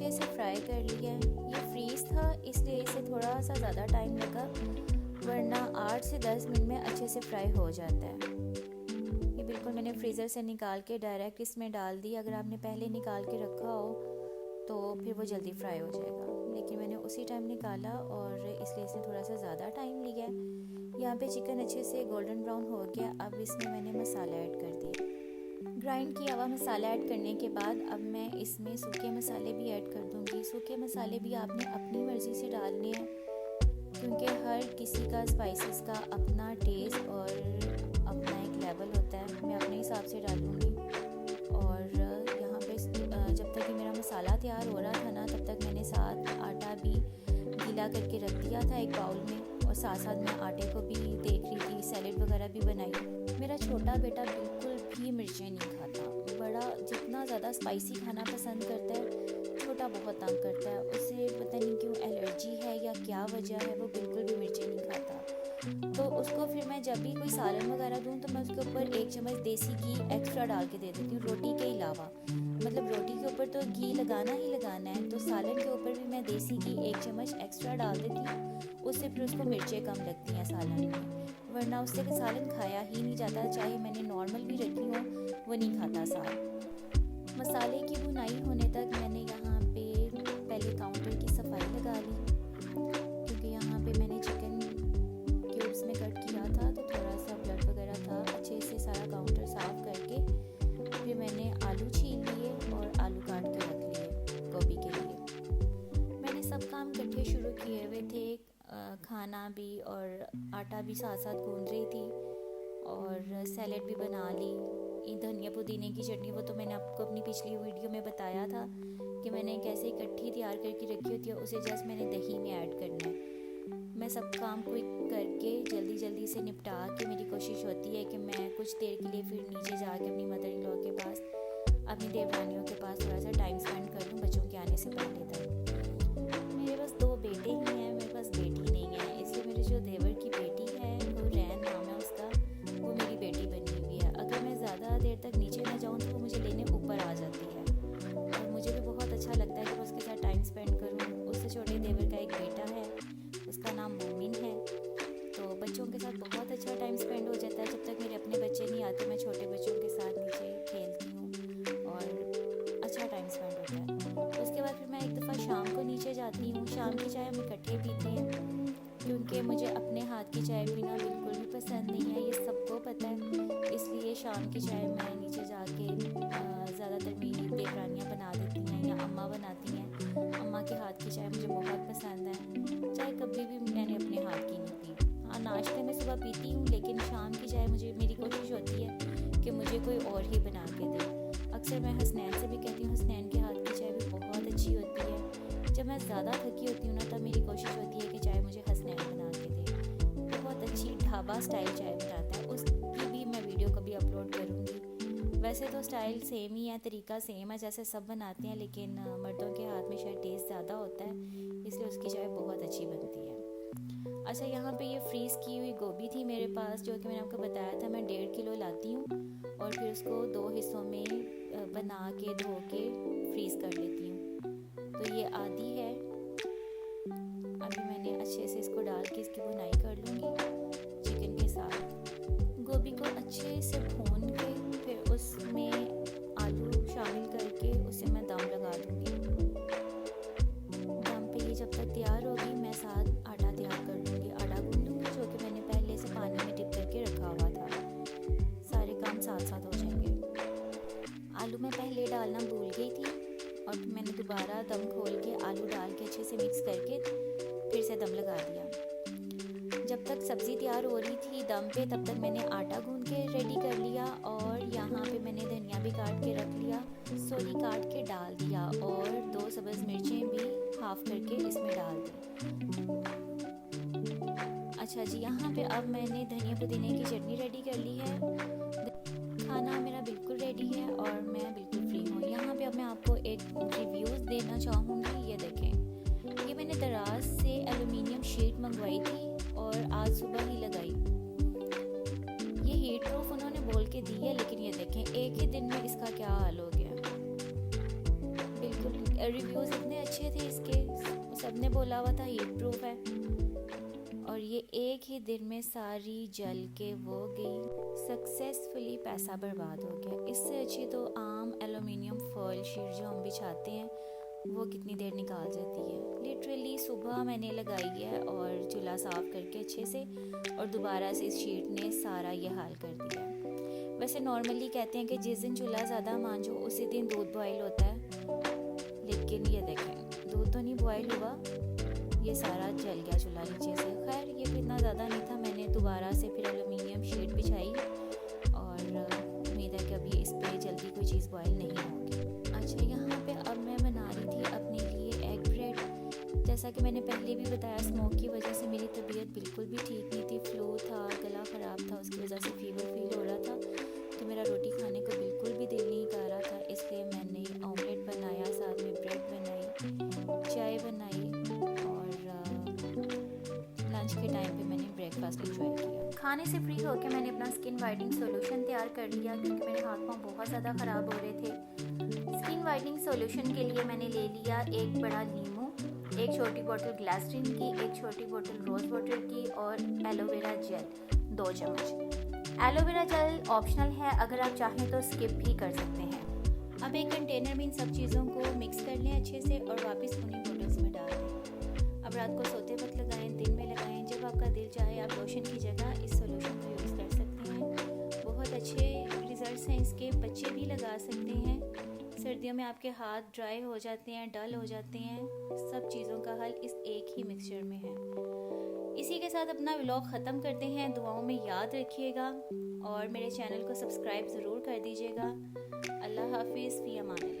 अच्छे से फ्राई कर लिया है। ये फ्रीज़ था इसलिए इसे थोड़ा सा ज़्यादा टाइम लगा, वरना 8 से 10 मिनट में अच्छे से फ्राई हो जाता है। ये बिल्कुल मैंने फ्रीज़र से निकाल के डायरेक्ट इसमें डाल दी। अगर आपने पहले निकाल के रखा हो तो फिर वो जल्दी फ्राई हो जाएगा, लेकिन मैंने उसी टाइम निकाला और इसलिए इसने थोड़ा सा ज़्यादा टाइम लिया है। यहाँ पे चिकन अच्छे से गोल्डन ब्राउन हो गया। अब इसमें मैंने मसाला ऐड कर दिए। ग्राइंड किया हुआ मसाला ऐड करने के बाद अब मैं इसमें सूखे मसाले भी ऐड कर दूँगी। सूखे मसाले भी आपने अपनी मर्ज़ी से डालने हैं, क्योंकि हर किसी का स्पाइसेस का अपना टेस्ट और अपना एक लेवल होता है। मैं अपने हिसाब से डालूँगी। और यहाँ पे जब तक कि मेरा मसाला तैयार हो रहा था ना, तब तक मैंने साथ आटा भी गीला करके रख दिया था एक बाउल में, और साथ साथ मैं आटे को भी देख रही थी, सैलेड वगैरह भी बनाई। मेरा छोटा बेटा बिल्कुल भी मिर्चें नहीं खाता। बड़ा जितना ज़्यादा स्पाइसी खाना पसंद करता है, छोटा बहुत तंग करता है। उसे पता नहीं क्यों एलर्जी है या क्या वजह है, वो बिल्कुल भी मिर्चें नहीं खाता। तो उसको फिर मैं जब भी कोई सालन वगैरह दूँ तो मैं उसके ऊपर 1 चम्मच देसी घी एक्स्ट्रा डाल के दे देती हूँ, रोटी के अलावा। मतलब रोटी के ऊपर तो घी लगाना ही लगाना है, तो सालन के ऊपर भी मैं देसी घी 1 चम्मच एक्स्ट्रा डाल देती हूँ। उससे फिर उसको मिर्चें कम लगती हैं सालन में, वरना उससे सालन खाया ही नहीं जाता। चाहे मैंने नॉर्मल भी रखी हो, वो नहीं खाता साग। मसाले की भुनाई होने तक मैंने यहाँ पे पहले काउंटर की सफाई लगा ली, क्योंकि यहाँ पे मैंने चिकन क्यूब्स में कट किया था तो थोड़ा सा ब्लड वगैरह था। अच्छे से सारा काउंटर साफ़ करके फिर मैंने आलू छील लिए और आलू काट के रख लिए गोभी के लिए। मैंने सब काम इकट्ठे शुरू किए हुए थे, खाना भी और आटा भी साथ साथ गूंद रही थी, और सैलेड भी बना ली। धनिया पुदीने की चटनी, वो तो मैंने आपको अपनी पिछली वीडियो में बताया था कि मैंने कैसे इकट्ठी तैयार करके रखी होती है, उसे जस्ट मैंने दही में ऐड करना है। मैं सब काम क्विक करके जल्दी जल्दी से निपटा के मेरी कोशिश होती है कि मैं कुछ देर के लिए फिर नीचे जाके अपनी मदर इन लॉ के पास, अपनी देवरानियों के पास थोड़ा सा टाइम स्पेंड कर लूँ बच्चों के आने से पहले तक। मेरे पास 2 बेटे ही हैं, मेरे पास बेटी नहीं है, इसलिए मेरे जो देवर की बेटी है, वो रैन नाम है उसका, वो मेरी बेटी बनी हुई है। अगर मैं ज़्यादा देर तक नीचे ना जाऊँ तो वो मुझे लेने ऊपर आ जाती है, और मुझे भी बहुत अच्छा लगता है कि मैं उसके साथ टाइम स्पेंड करूँ। उससे छोटे देवर का एक बेटा है, उसका नाम मोमिन है। तो बच्चों के साथ बहुत अच्छा टाइम स्पेंड हो जाता है। जब तक मेरे अपने बच्चे नहीं आते, मैं छोटे बच्चों के साथ नीचे खेलती हूँ और अच्छा टाइम स्पेंड होता है। उसके बाद फिर मैं एक दफ़ा शाम को नीचे जाती हूँ। शाम की चाय हम इकट्ठे पीते हैं, क्योंकि मुझे अपने हाथ की चाय पीना बिल्कुल भी पसंद नहीं है, ये सबको पता है। इसलिए शाम की चाय मैं नीचे जाके ज़्यादातर मेरी देवरानियाँ बना देती हैं या अम्मा बनाती हैं। अम्मा के हाथ की चाय मुझे बहुत पसंद है। चाय कभी भी मैंने अपने हाथ की नहीं पी। हाँ, नाश्ते में सुबह पीती हूँ, लेकिन शाम की चाय मेरी कोशिश होती है कि मुझे कोई और ही बना के दे। अक्सर मैं हसनैन से भी कहती हूँ, हसनैन के हाथ की चाय भी बहुत अच्छी होती है। जब मैं ज़्यादा थकी होती हूँ ना, तब मेरी कोशिश होती है कि चाय मुझे हसनैन बना के दे। बहुत अच्छी ढाबा स्टाइल चाय बनाता है, उसकी भी मैं वीडियो कभी अपलोड करूँगी। वैसे तो स्टाइल सेम ही है, तरीका सेम है जैसे सब बनाते हैं, लेकिन मर्दों के हाथ में शायद टेस्ट ज़्यादा होता है, इसलिए उसकी चाय बहुत अच्छी बनती है। अच्छा, यहाँ पे ये फ्रीज़ की हुई गोभी थी मेरे पास, जो कि मैंने आपको बताया था मैं 1.5 किलो लाती हूँ, और फिर उसको 2 हिस्सों में बना के धो के फ्रीज़ कर लेती हूँ। तो ये आधी है। अभी मैंने अच्छे से इसको डाल के इसकी भुनाई कर लूँगी चिकन के साथ। गोभी को अच्छे से भून के फिर उसमें आलू शामिल करके उसे मैं दम लगा दूँगी। दम पे ये जब तक तैयार होगी, मैं साथ आटा तैयार कर लूँगी, आटा गूंद लूँगी, जो कि मैंने पहले से पानी में डिप करके रखा हुआ था। सारे काम साथ साथ हो जाएंगे। आलू मैं पहले डालना भूल गई थी, और मैंने दोबारा दम खोल के आलू डाल के अच्छे से मिक्स करके फिर से दम लगा दिया। जब तक सब्ज़ी तैयार हो रही थी दम पे, तब तक मैंने आटा गूंद के रेडी कर लिया, और यहाँ पे मैंने धनिया भी काट के रख लिया, सोली काट के डाल दिया, और 2 सब्ज़ मिर्चें भी हाफ करके इसमें डाल दी। अच्छा जी, यहाँ पे अब मैंने धनिया पुदीने की चटनी रेडी कर ली है। खाना मेरा बिल्कुल रेडी है और मैं बिल्कुल फ्री हूँ। यहाँ पे अब मैं आपको एक रिव्यूज़ देना चाहूँगी। ये देखें, ये मैंने दराज से एलुमिनियम शीट मंगवाई थी और आज सुबह ही लगाई। ये हीट प्रूफ उन्होंने बोल के दी है, लेकिन ये देखें एक ही दिन में इसका क्या हाल हो गया। बिल्कुल रिव्यूज़ इतने अच्छे थे इसके, सबने बोला हुआ था हीट प्रूफ है, और ये एक ही दिन में सारी जल के वो गई। सक्सेसफुली पैसा बर्बाद हो गया। इससे अच्छी तो आम एलुमिनियम फॉइल शीट जो हम बिछाते हैं वो कितनी देर निकाल जाती है। लिटरली सुबह मैंने लगाई है और चूल्हा साफ़ करके अच्छे से, और दोबारा से इस शीट ने सारा ये हाल कर दिया। वैसे नॉर्मली कहते हैं कि जिस दिन चूल्हा ज़्यादा मांझो उसी दिन दूध बॉयल होता है, लेकिन ये देखें दूध तो नहीं बॉयल हुआ, ये सारा जल गया चूल्हा नीचे से। खैर ये भी इतना ज़्यादा नहीं था। मैंने दोबारा से फिर एलुमिनियम शीट बिछाई और उम्मीद है कि अभी इस पर जल्दी कोई चीज़ बॉयल नहीं होगी। अच्छा, यहाँ पे अब मैं बना रही थी अपने लिए एग ब्रेड। जैसा कि मैंने पहले भी बताया, स्मोक की वजह से मेरी तबीयत बिल्कुल भी ठीक नहीं थी। फ्लू था, गला ख़राब था, उसकी वजह से फीवर फील हो रहा था, तो मेरा रोटी खाने को बिल्कुल भी दिल नहीं कर रहा था। इसलिए मैंने ऑमलेट बनाया, साथ में ब्रेड बनाई, चाय बनाई, लंच के टाइम पे मैंने ब्रेकफास्ट एंजॉय किया। खाने से फ्री होकर मैंने अपना स्किन वाइटनिंग सॉल्यूशन तैयार कर लिया, क्योंकि मेरे हाथ पाँव बहुत ज़्यादा ख़राब हो रहे थे। स्किन वाइटनिंग सॉल्यूशन के लिए मैंने ले लिया एक बड़ा नींबू, एक छोटी बोतल ग्लिसरीन की, एक छोटी बोतल रोज़ वाटर की, और एलोवेरा जेल 2 चम्मच। एलोवेरा जेल ऑप्शनल है, अगर आप चाहें तो स्किप भी कर सकते हैं। अब एक कंटेनर में इन सब चीज़ों को मिक्स कर लें अच्छे से और वापस उन्हीं बोटल्स में डाल दें। अब रात को सोते वक्त लगाएं, दिन में लगाएं, जब आपका दिल चाहे आप लोशन की जगह इस सॉल्यूशन को यूज़ कर सकते हैं। बहुत अच्छे रिजल्ट्स हैं इसके, बच्चे भी लगा सकते हैं। सर्दियों में आपके हाथ ड्राई हो जाते हैं, डल हो जाते हैं, सब चीज़ों का हल इस एक ही मिक्सचर में है। इसी के साथ अपना व्लॉग ख़त्म करते हैं। दुआओं में याद रखिएगा और मेरे चैनल को सब्सक्राइब ज़रूर कर दीजिएगा। अल्लाह हाफिज़, फ़ी अमान।